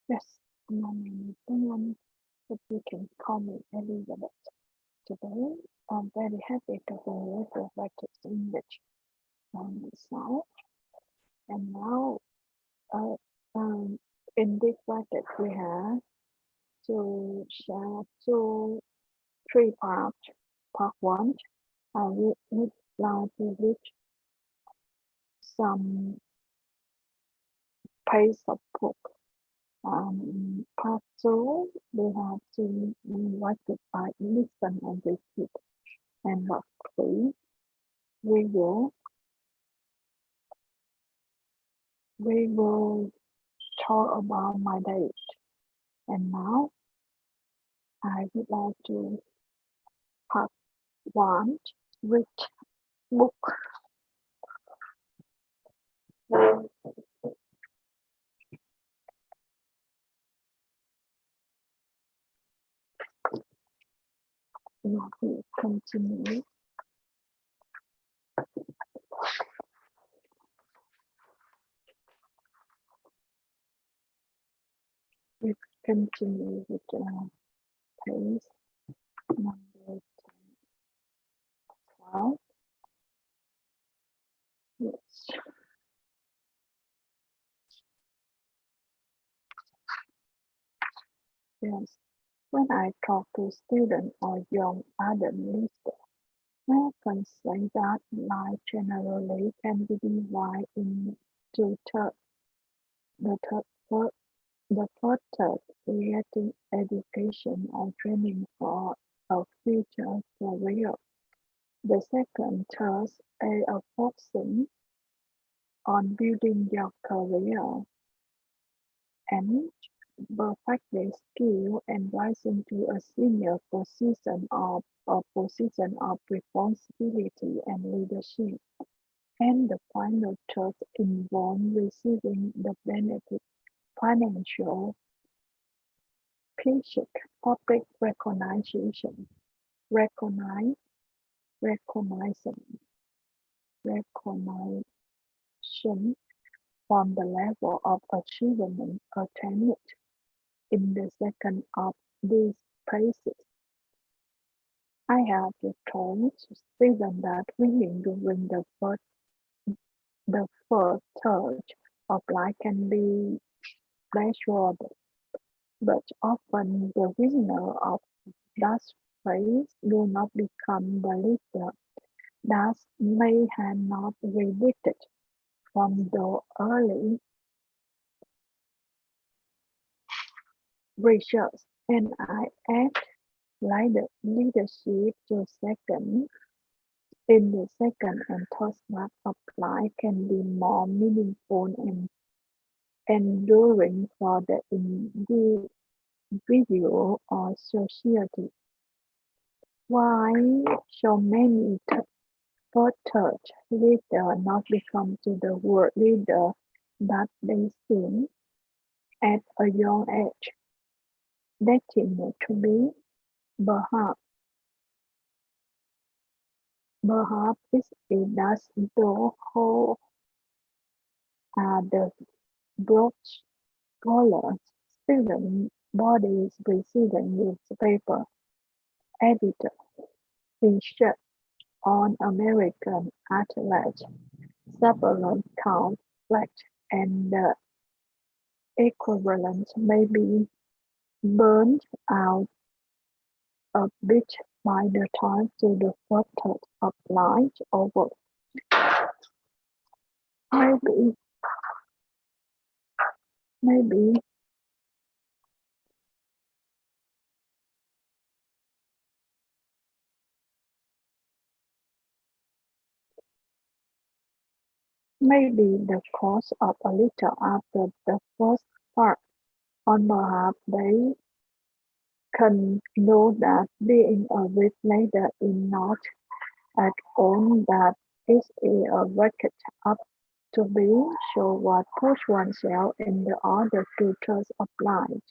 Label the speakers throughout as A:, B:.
A: Yes, my name is Diane, but you can call me Elizabeth. Today, I'm very happy to hear the latest English sound. And now, uh, in this bracket, we have to share three parts. Part one, I would like to read some page of book. Part two, we have to write it by listen and repeat. And part three, we will talk about my date. And now I would like to part one, read book. Now we continue. We continue with page number 12. Yes. Yes. When I talk to students or young adult listeners, I often say that life generally can be divided into the third the first third, creating education or training for a future career. The second third is focusing on building your career and perfecting skill and rising to a senior position of a position of responsibility and leadership. And the final third involves receiving the benefit financial paycheck, public recognition, recognition, recognition from the level of achievement attained in the second of these places. I have told students that winning during the first third of life can be pleasurable, but often the winner of that phase do not become the leader that may have not repeated from the early research, and I add leadership to second. In the second and third part of life can be more meaningful and enduring for the individual or society. Why so many third leaders not become to the world leader that they seem at a young age, destined to be? Perhaps it's does those who are the broad scholars, student bodies preceding newspaper editor, research on American athletes, several conflicts and the equivalent may be burned out a bit by the time to the first third of life over. Maybe the course of a little after the first part, or perhaps they can know that being a week later is not at all that it is a racket up to be so what push oneself in the other two thirds of life.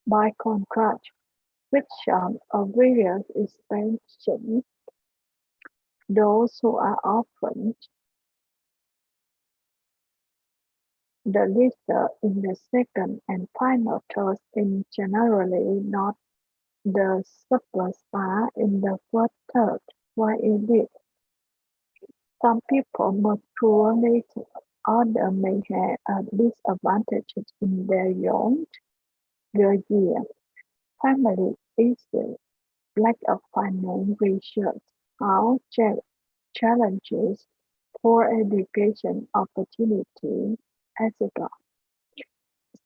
A: By contrast, with some of various expansions, those who are often The leader in the second and final toss is generally not the superstar in the first third. Why is it? Some people mature later; others may have a disadvantage in their younger years. Family issues, lack of financial research, health challenges, poor education opportunities, etc.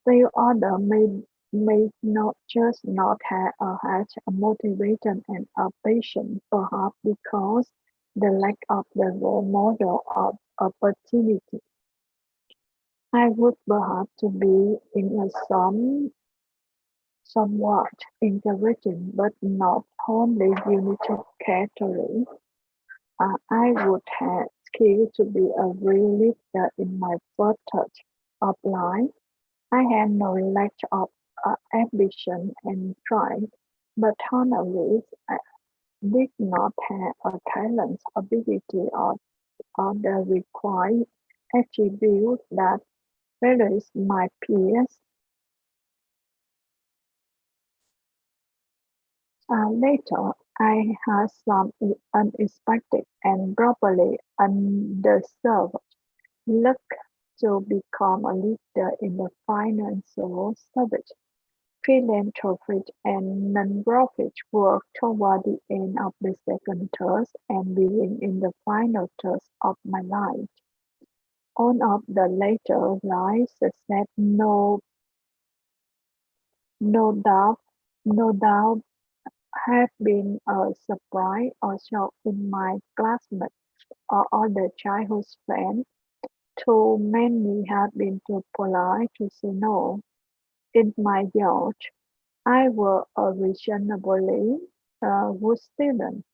A: Still others may not just not have a motivation and a passion, perhaps because the lack of the role model of opportunity. I would perhaps to be in a somewhat encouraging but not wholly unique category. I would have skills to be a real leader in my first touch of life. I had no lack of ambition and drive, but honestly, I did not have a talent, ability, or the required attributes that various my peers. Later, I had some unexpected and probably underserved luck to become a leader in the financial service, philanthropic and non-profit work toward the end of the second term and being in the final term of my life. All of the later life success no doubt no doubt have been a surprise or shock in my classmates or other childhood friends. Too many have been too polite to say no. In my youth, I was a reasonably good student,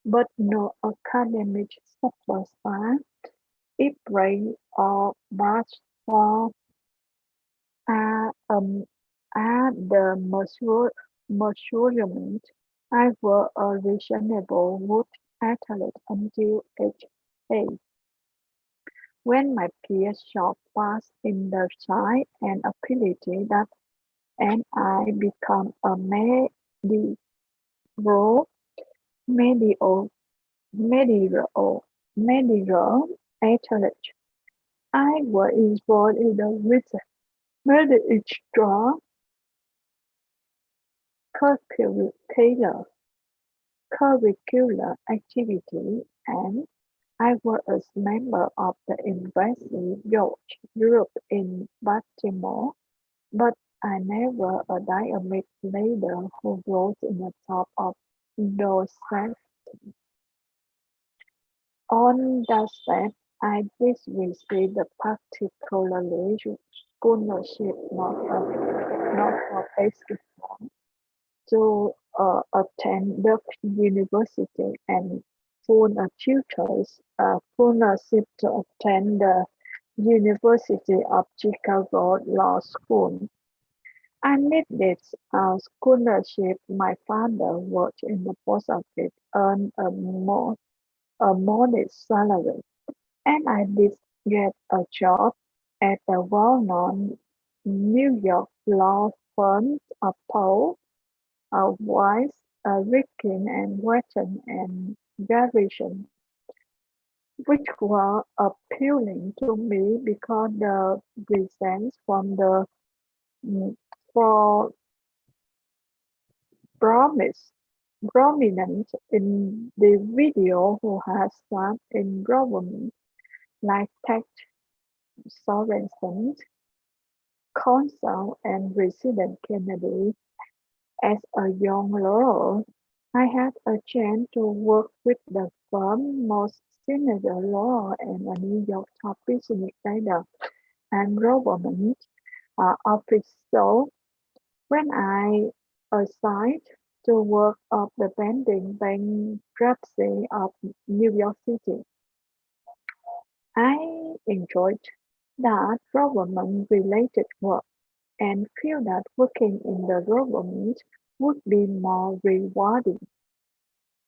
A: but no academic superstar. If praise or bashful are, are the measurement, I was a reasonable good athlete until age 8. When my peers showed past in the size and ability that and I become a mediocre mediocre mediocre athlete. I was involved in the with extra curricular curricular activity and I was a member of the Embassy Youth Group in Baltimore, but I never a dynamic leader who rose in the top of those set. On that set, I did receive the particularly scholarship not for basketball to attend the university and full tutors scholarship to attend the University of Chicago Law School. I needed a scholarship. My father worked in the post office, earned a modest salary, and I did get a job at the well-known New York law firm of Paul, Weiss, Rifkin and Weston and Garrison, which were appealing to me because the presence from the mm, for promise prominent individual who has served in government, like Ted Sorensen, Consul and President Kennedy. As a young lawyer, I had a chance to work with the firm's most senior lawyer and a New York top business leader and government official. When I assigned to work of the pending bankruptcy of New York City, I enjoyed that government-related work and feel that working in the government would be more rewarding.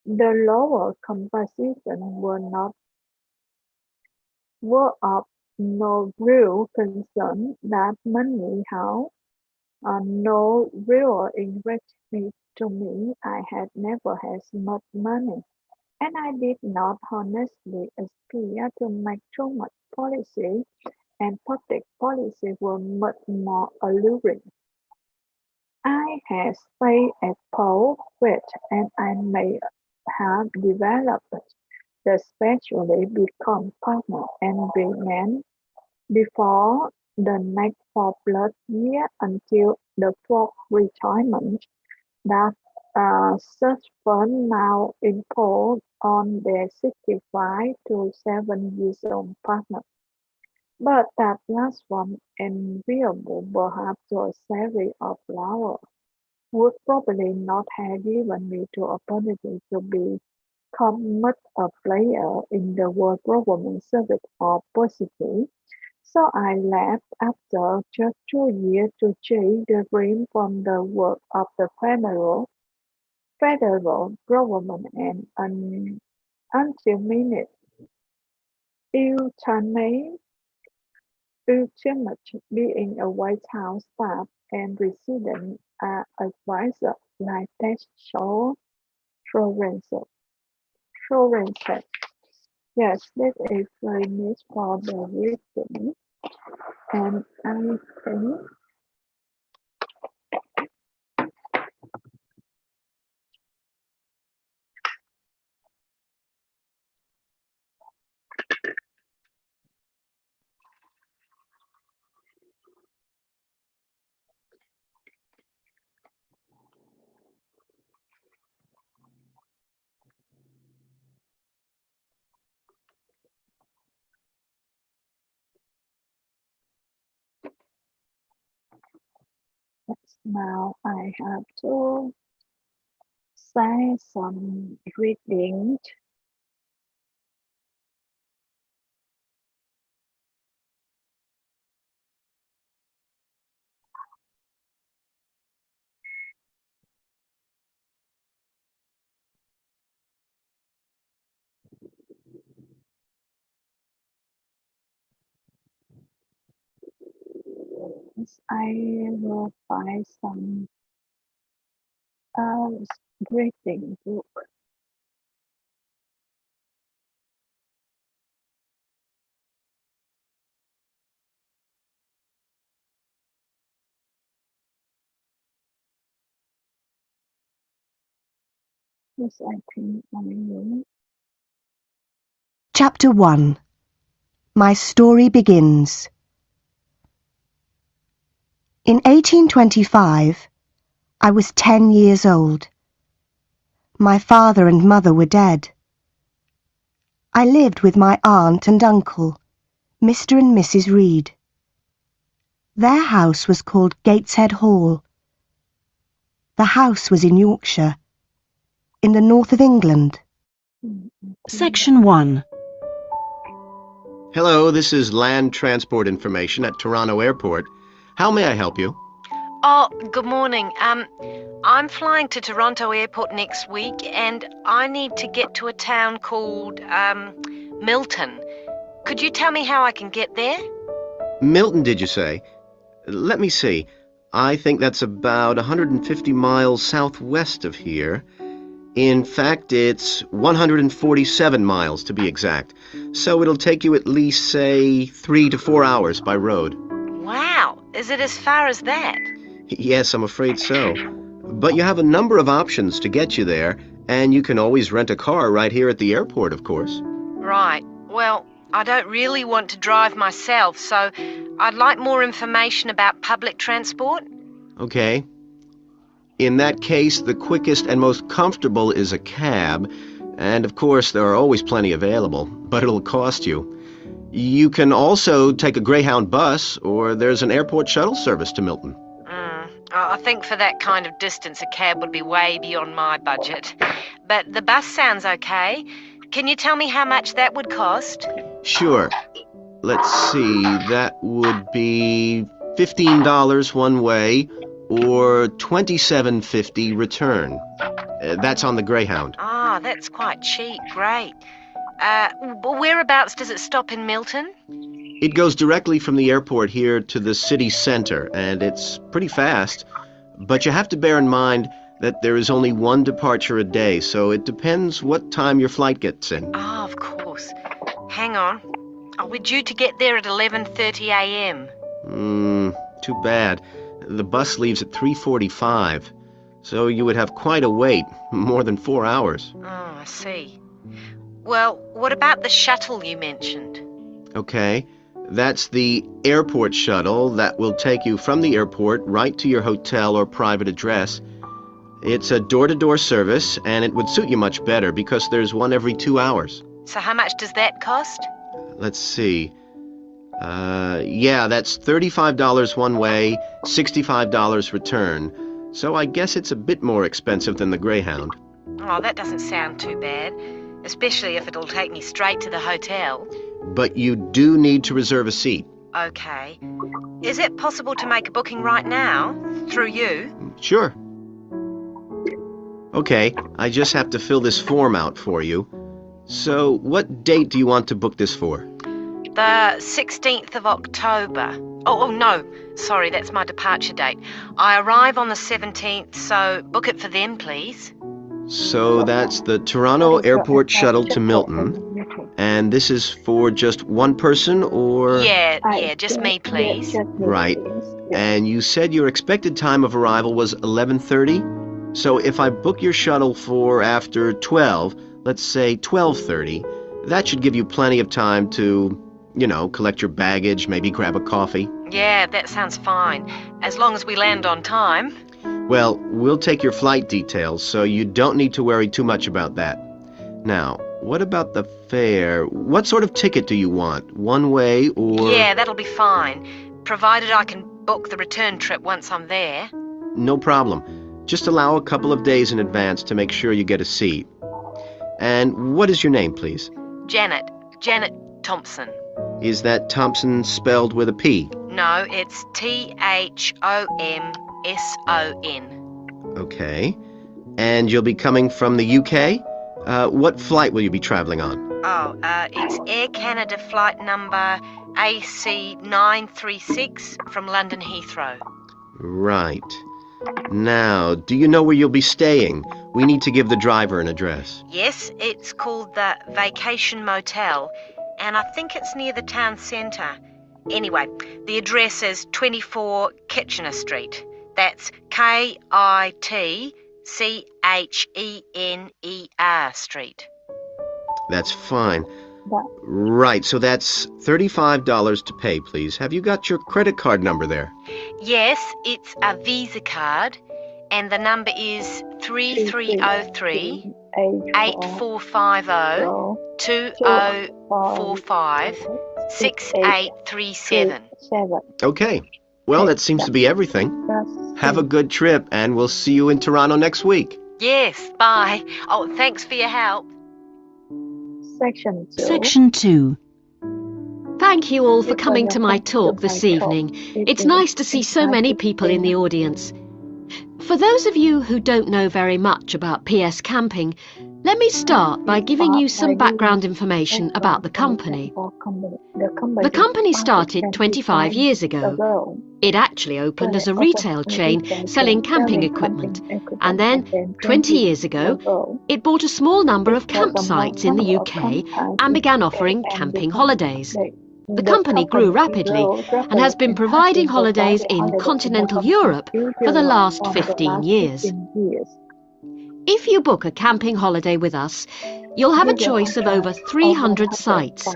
A: The lower compensation were of no real concern that money how no real enrichment to me. I had never had much money, and I did not honestly aspire to make too much policy, and public policy were much more alluring. I had stayed at Paul West, and I may have developed the specially become partner and began before the next four-plus year until the fourth retirement that such firms now impose on their 65 to 7 years old partner. But that last one, enviable perhaps to a savvy of flowers, would probably not have given me the opportunity to become much a player in the world government service or positive. So I left after just 2 years to chase the dream from the work of the federal government and until minute ultimate ultimate being a White House staff and resident advisor like that show Florence. Florence. Yes, that is very nice for the reason, and I think now I have to say some reading. I will buy some uh, reading book. Yes, I think I will.
B: Chapter 1. My Story Begins. In 1825, I was 10 years old. My father and mother were dead. I lived with my aunt and uncle, Mr. and Mrs. Reed. Their house was called Gateshead Hall. The house was in Yorkshire, in the north of England.
C: Section 1.
D: Hello, this is land transport information at Toronto Airport. How may I help you?
C: Oh, good morning. I'm flying to Toronto Airport next week and I need to get to a town called, Milton. Could you tell me how I can get there?
D: Milton, did you say? Let me see. I think that's about 150 miles southwest of here. In fact, it's 147 miles to be exact. So it'll take you at least, say, 3 to 4 hours by road.
C: Wow, is it as far as that?
D: Yes, I'm afraid so. But you have a number of options to get you there, and you can always rent a car right here at the airport, of course.
C: Right. Well, I don't really want to drive myself, so I'd like more information about public transport.
D: Okay. In that case, the quickest and most comfortable is a cab, and of course there are always plenty available, but it'll cost you. You can also take a Greyhound bus, or there's an airport shuttle service to Milton.
C: I think for that kind of distance, a cab would be way beyond my budget. But the bus sounds okay. Can you tell me how much that would cost?
D: Sure. Let's see, that would be $15 one way, or $27.50 return. That's on the Greyhound.
C: Ah, that's quite cheap. Great. Whereabouts does it stop in Milton?
D: It goes directly from the airport here to the city center, and it's pretty fast. But you have to bear in mind that there is only one departure a day, so it depends what time your flight gets in.
C: Ah, of course. Hang on. Oh, we're due to get there at 11:30 a.m.
D: Too bad. The bus leaves at 3:45, so you would have quite a wait, more than 4 hours.
C: Oh, I see. Well, what about the shuttle you mentioned?
D: Okay, that's the airport shuttle that will take you from the airport right to your hotel or private address. It's a door-to-door service, and it would suit you much better because there's one every 2 hours.
C: So how much does that cost?
D: Let's see. Yeah, that's $35 one way, $65 return. So I guess it's a bit more expensive than the Greyhound.
C: Oh, that doesn't sound too bad, especially if it'll take me straight to the hotel.
D: But you do need to reserve a seat.
C: Okay. Is it possible to make a booking right now, through you?
D: Sure. Okay, I just have to fill this form out for you. So, what date do you want to book this for?
C: The 16th of October. Oh, no. Sorry, that's my departure date. I arrive on the 17th, so book it for then, please.
D: So that's the Toronto Airport shuttle to Milton. And this is for just one person, or...?
C: Yeah, just me, please.
D: Right. And you said your expected time of arrival was 11:30? So if I book your shuttle for after 12, let's say 12:30, that should give you plenty of time to, collect your baggage, maybe grab a coffee.
C: Yeah, that sounds fine. As long as we land on time.
D: Well, we'll take your flight details, so you don't need to worry too much about that. Now, what about the fare? What sort of ticket do you want? One way or...
C: Yeah, that'll be fine, provided I can book the return trip once I'm there.
D: No problem. Just allow a couple of days in advance to make sure you get a seat. And what is your name, please?
C: Janet Thompson.
D: Is that Thompson spelled with a P?
C: No, it's Thomson.
D: Okay. And you'll be coming from the UK? What flight will you be traveling on?
C: Oh, it's Air Canada flight number AC936 from London Heathrow.
D: Right. Now, do you know where you'll be staying? We need to give the driver an address.
C: Yes, it's called the Vacation Motel, and I think it's near the town centre. Anyway, the address is 24 Kitchener Street. That's Kitchener Street.
D: That's fine. Right, so that's $35 to pay, please. Have you got your credit card number there?
C: Yes, it's a Visa card, and the number is 3303 8450 2045 6837.
D: Okay. Well, that seems to be everything. Have a good trip, and we'll see you in Toronto next week.
C: Yes, bye. Oh, thanks for your help.
E: Section 2. Thank you all for coming to my talk this evening. It's nice to see so many people in the audience. For those of you who don't know very much about PS Camping, let me start by giving you some background information about the company. The company started 25 years ago. It actually opened as a retail chain selling camping equipment, and then, 20 years ago, it bought a small number of campsites in the UK and began offering camping holidays. The company grew rapidly and has been providing holidays in continental Europe for the last 15 years. If you book a camping holiday with us, you'll have a choice of over 300 sites.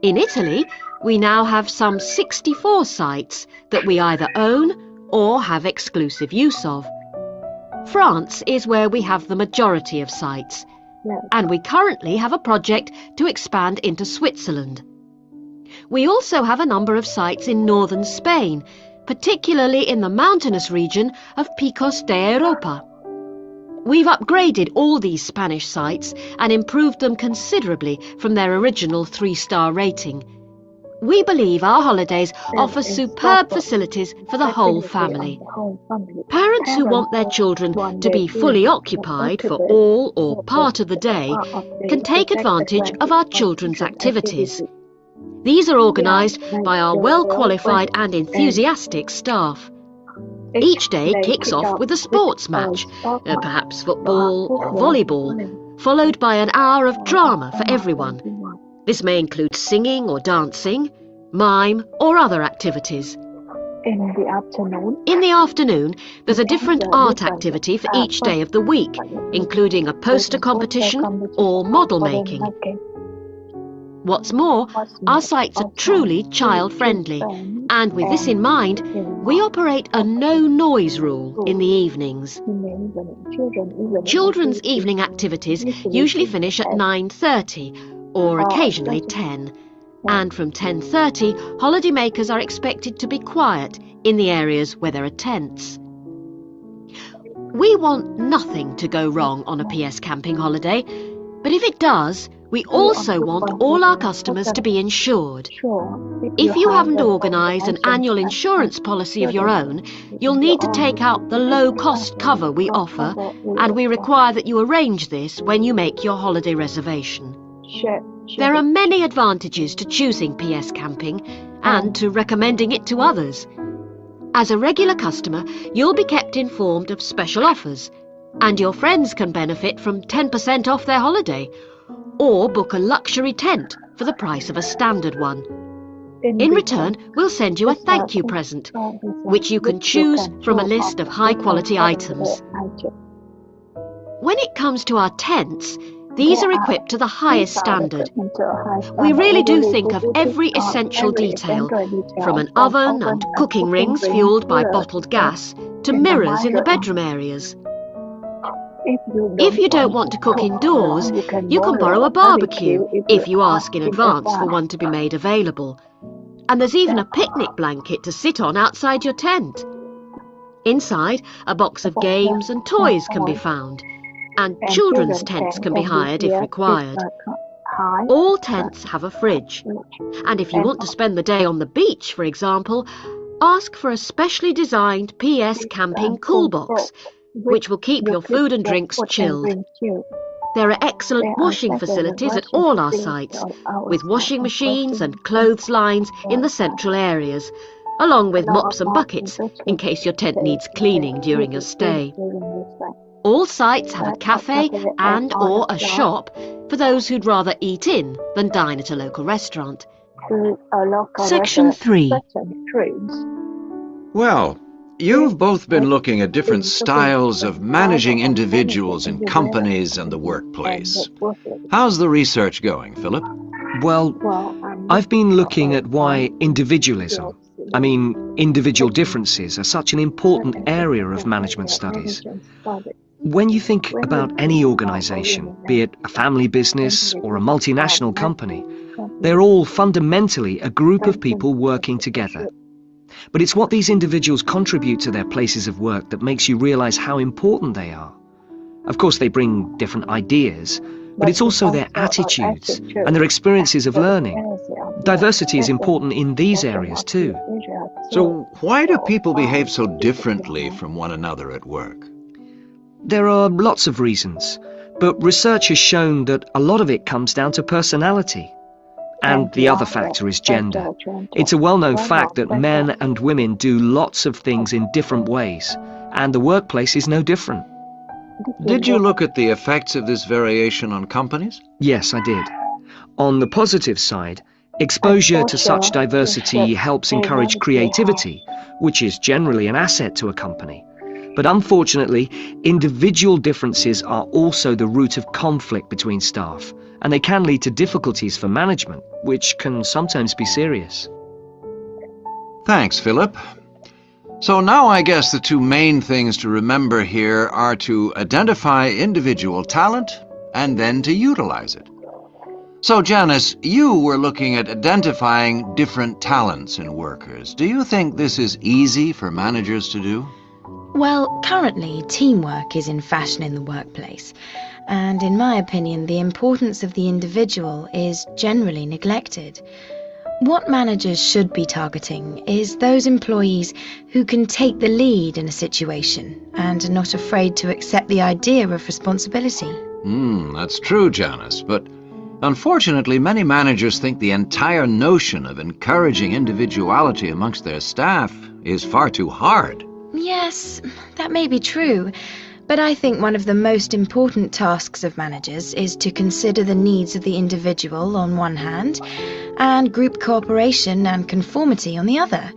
E: In Italy, we now have some 64 sites that we either own or have exclusive use of. France is where we have the majority of sites, and we currently have a project to expand into Switzerland. We also have a number of sites in northern Spain, particularly in the mountainous region of Picos de Europa. We've upgraded all these Spanish sites and improved them considerably from their original 3-star rating. We believe our holidays offer superb facilities for the whole family. Parents who want their children to be fully occupied for all or part of the day can take advantage of our children's activities. These are organised by our well-qualified and enthusiastic staff. Each day kicks off with a sports match, perhaps football or volleyball, followed by an hour of drama for everyone. This may include singing or dancing, mime or other activities.
A: In
E: the afternoon, there's a different art activity for each day of the week, including a poster competition or model making. What's more, our sites are truly child-friendly, and with this in mind, we operate a no-noise rule in the evenings. Children's evening activities usually finish at 9:30 or occasionally 10. And from 10:30, holidaymakers are expected to be quiet in the areas where there are tents. We want nothing to go wrong on a PS camping holiday, but if it does, we also want all our customers to be insured. If you haven't organised an annual insurance policy of your own, you'll need to take out the low-cost cover we offer, and we require that you arrange this when you make your holiday reservation. There are many advantages to choosing PS Camping and to recommending it to others. As a regular customer, you'll be kept informed of special offers, and your friends can benefit from 10% off their holiday, or book a luxury tent for the price of a standard one. In return, we'll send you a thank you present, which you can choose from a list of high-quality items. When it comes to our tents, these are equipped to the highest standard. We really do think of every essential detail, from an oven and cooking rings fueled by bottled gas to mirrors in the bedroom areas. If you don't want to cook indoors, you can borrow a barbecue if you ask in advance for one to be made available. And there's even a picnic blanket to sit on outside your tent. Inside, a box of games and toys can be found, and children's tents can be hired if required. All tents have a fridge, and if you want to spend the day on the beach, for example, ask for a specially designed PS Camping cool box, which will keep your food and drinks chilled. There are excellent washing facilities at all our sites, with washing machines and clothes lines in the central areas, along with mops and buckets in case your tent needs cleaning during your stay. All sites have a cafe and or a shop for those who'd rather eat in than dine at a local restaurant.
B: Section 3.
F: Well, you've both been looking at different styles of managing individuals in companies and the workplace. How's the research going, Philip?
G: Well, I've been looking at why individualism, individual differences, are such an important area of management studies. When you think about any organisation, be it a family business or a multinational company, they're all fundamentally a group of people working together. But it's what these individuals contribute to their places of work that makes you realise how important they are. Of course, they bring different ideas, but it's also their attitudes and their experiences of learning. Diversity is important in these areas too.
F: So why do people behave so differently from one another at work?
G: There are lots of reasons, but research has shown that a lot of it comes down to personality. And the other factor is gender. It's a well-known fact that men and women do lots of things in different ways, and the workplace is no different.
F: Did you look at the effects of this variation on companies?
G: Yes, I did. On the positive side, exposure to such diversity helps encourage creativity, which is generally an asset to a company. But unfortunately, individual differences are also the root of conflict between staff, and they can lead to difficulties for management, which can sometimes be serious.
F: Thanks, Philip. So now I guess the two main things to remember here are to identify individual talent and then to utilize it. So Janice, you were looking at identifying different talents in workers. Do you think this is easy for managers to do?
H: Well, currently teamwork is in fashion in the workplace, and in my opinion the importance of the individual is generally neglected. What managers should be targeting is those employees who can take the lead in a situation and are not afraid to accept the idea of responsibility.
F: That's true, Janice, but Unfortunately, many managers think the entire notion of encouraging individuality amongst their staff is far too hard.
H: Yes, that may be true, but I think one of the most important tasks of managers is to consider the needs of the individual on one hand, and group cooperation and conformity on the other.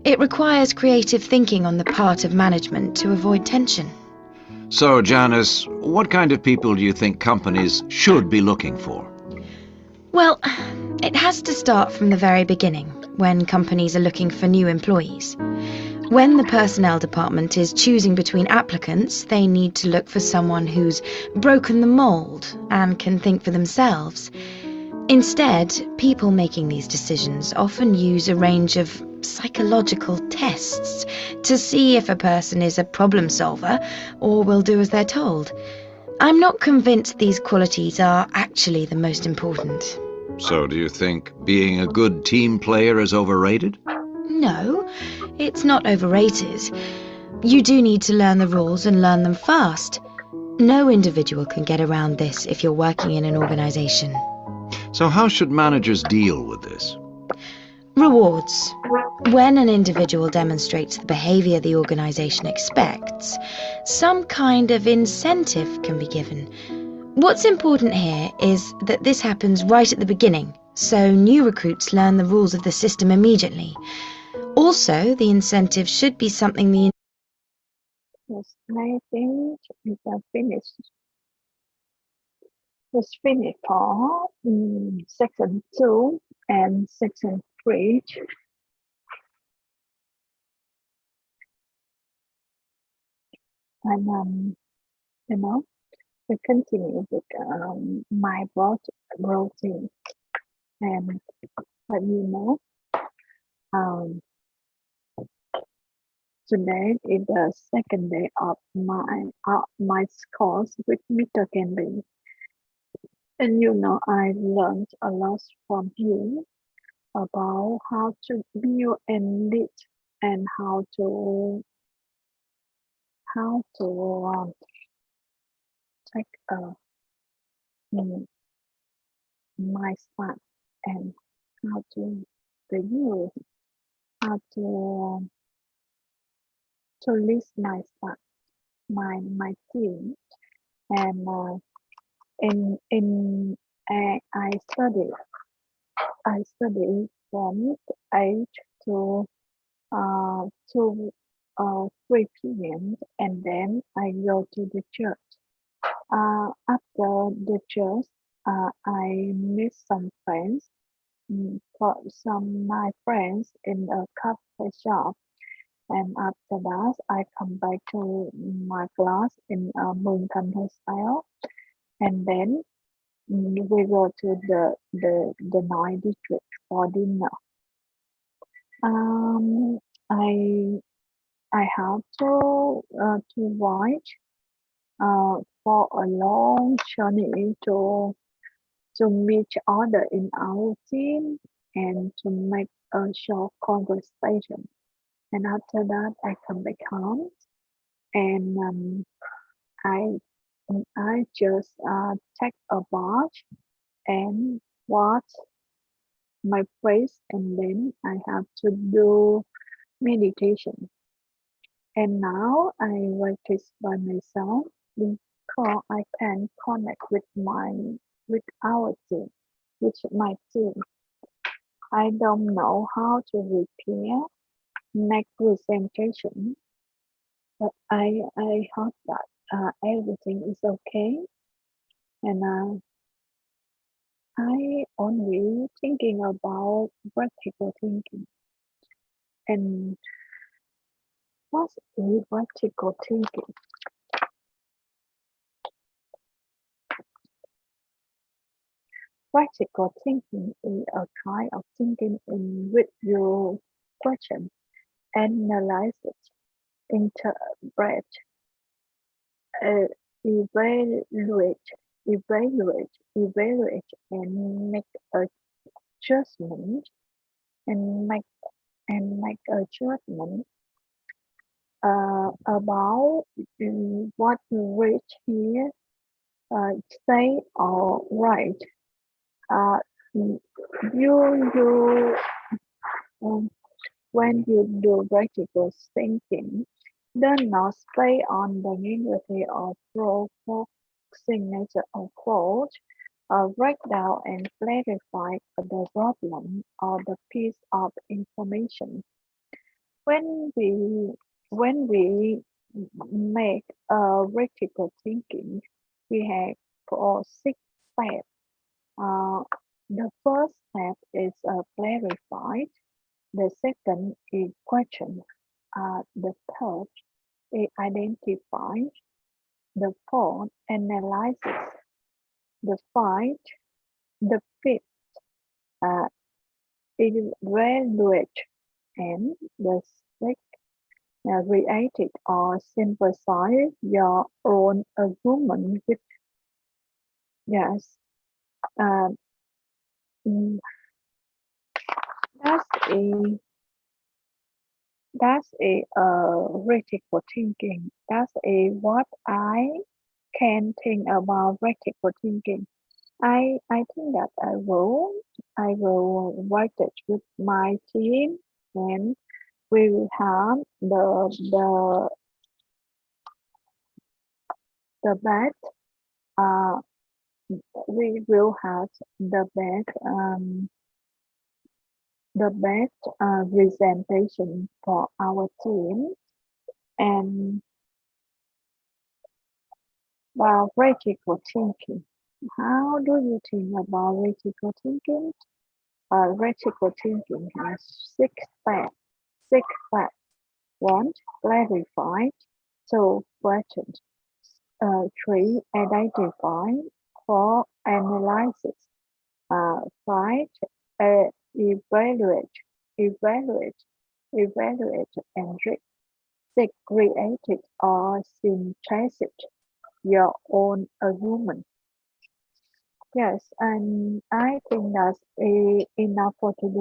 H: It requires creative thinking on the part of management to avoid tension.
F: So, Janice, what kind of people do you think companies should be looking for?
H: Well, it has to start from the very beginning, when companies are looking for new employees. When the personnel department is choosing between applicants, they need to look for someone who's broken the mold and can think for themselves. Instead, people making these decisions often use a range of psychological tests to see if a person is a problem solver or will do as they're told. I'm not convinced these qualities are actually the most important.
F: So, do you think being a good team player is overrated?
H: No, it's not overrated. You do need to learn the rules and learn them fast. No individual can get around this if you're working in an organization.
F: So how should managers deal with this?
H: Rewards. When an individual demonstrates the behavior the organization expects, some kind of incentive can be given. What's important here is that this happens right at the beginning, so new recruits learn the rules of the system immediately. Also, the incentive should be something the...
A: Yes, I think it's finished. It's finished for section 2 and section 3. And we continue with my routine. And but today is the second day of my course with Mr. Canby. And I learned a lot from him about how to build and lead and how to take my staff and how to use how to list my staff, my team, and I study from 8 to 3 p.m. and then I go to the church. After the church, I meet some friends, for some my friends in a cafe shop, and after that, I come back to my class in Moon Country style, and then we go to the night district for dinner. I have to write for a long journey to meet other in our team and to make a short conversation. And after that, I come back home and I just take a bath and wash my face, and then I have to do meditation. And now I practice by myself because I can connect with our team, with my team. I don't know how to prepare next presentation, but I hope that everything is okay. And I only thinking about practical thinking. And what is practical thinking? Practical thinking is a kind of thinking in which you question, analyze it, interpret, evaluate, and make a judgment, and make a judgment about what you read here, say or write. You when you do critical thinking, do not stay on the negative or provoking nature of thought. Write down and clarify the problem or the piece of information. When we make a critical thinking, we have four six steps. Uh, the first step is clarified. The second is question. The third is identify. The fourth, analysis. The fifth, the fifth, uh, evaluate, and the sixth, create or synthesize your own argument with yes. Uh, mm, that's a critical thinking. That's a what I can think about critical thinking. I think that I will work it with my team, and we will have the best we will have the best presentation for our team. And about critical thinking, how do you think about critical thinking? Critical thinking has six steps. Six steps. One, clarify. Two, question. Three, identify. Four, analysis. Five, evaluate. Evaluate. Evaluate and six, create or synthesize your own argument. Yes, and I think that's enough for today.